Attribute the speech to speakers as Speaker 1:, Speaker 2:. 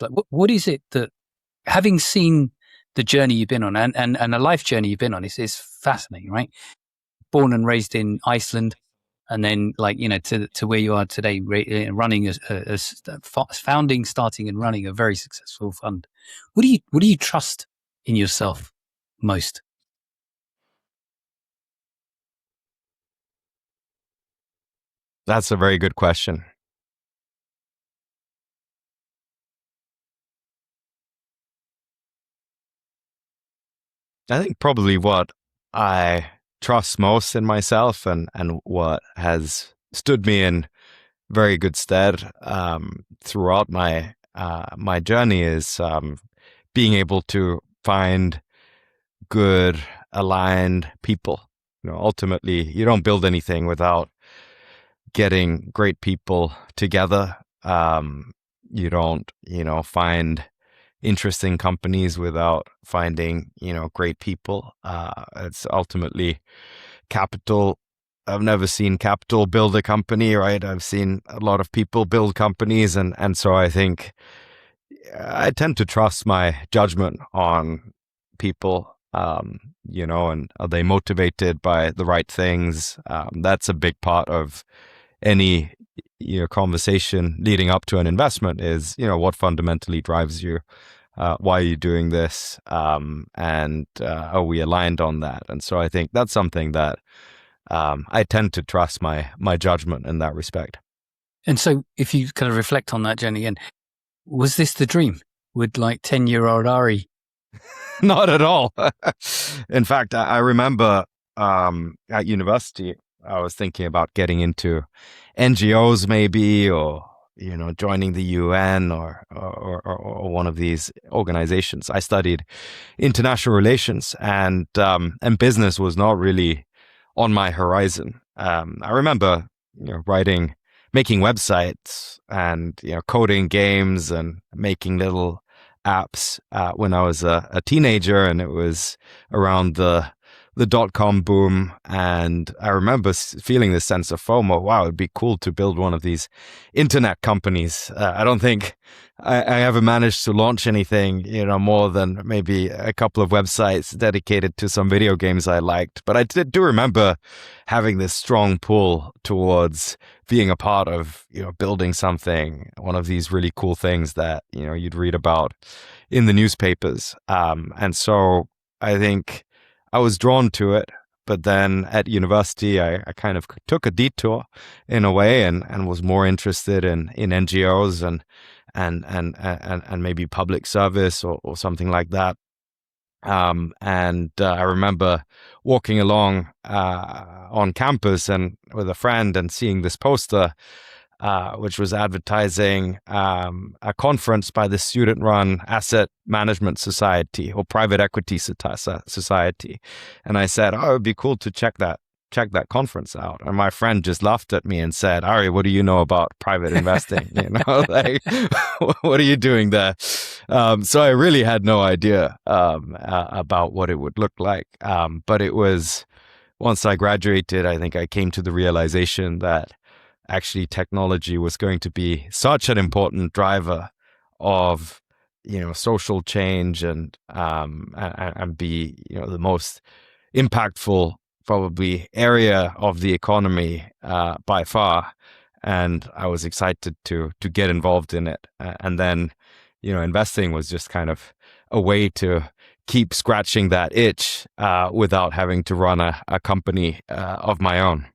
Speaker 1: Like, what is it that, having seen the journey you've been on and a life journey you've been on, is fascinating, right? Born and raised in Iceland, and then to where you are today, running starting and running a very successful fund. What do you trust in yourself most?
Speaker 2: That's a very good question. I think probably what I trust most in myself, and what has stood me in very good stead throughout my journey, is being able to find good, aligned people. Ultimately, you don't build anything without getting great people together. You don't, find interesting companies without finding, great people. It's ultimately capital. I've never seen capital build a company, right? I've seen a lot of people build companies. And so I think I tend to trust my judgment on people, and are they motivated by the right things? That's a big part of any conversation leading up to an investment, is what fundamentally drives you, why are you doing this, and are we aligned on that? And so I think that's something that I tend to trust my judgment in that respect.
Speaker 1: And so if you kind of reflect on that journey, and was this the dream? Would 10-year-old Ari?
Speaker 2: Not at all. In fact, I remember at university, I was thinking about getting into NGOs maybe, or joining the UN, or one of these organizations. I studied international relations, and business was not really on my horizon. I remember making websites, and coding games and making little apps when I was a teenager, and it was around the dot-com boom. And I remember feeling this sense of FOMO. Wow, it'd be cool to build one of these internet companies. I don't think I ever managed to launch anything, more than maybe a couple of websites dedicated to some video games I liked. But I do remember having this strong pull towards being a part of, building something, one of these really cool things that, you'd read about in the newspapers. And so I think I was drawn to it. But then at university, I kind of took a detour in a way, and was more interested in NGOs and maybe public service, or something like that. I remember walking along on campus and with a friend, and seeing this poster, which was advertising a conference by the student-run Asset Management Society, or Private Equity Society. And I said, oh, it would be cool to check that conference out. And my friend just laughed at me and said, Ari, what do you know about private investing? What are you doing there? So I really had no idea about what it would look like. But it was, once I graduated, I think I came to the realization that actually technology was going to be such an important driver of social change, and be the most impactful probably area of the economy by far. And I was excited to get involved in it. And then investing was just kind of a way to keep scratching that itch without having to run a company of my own.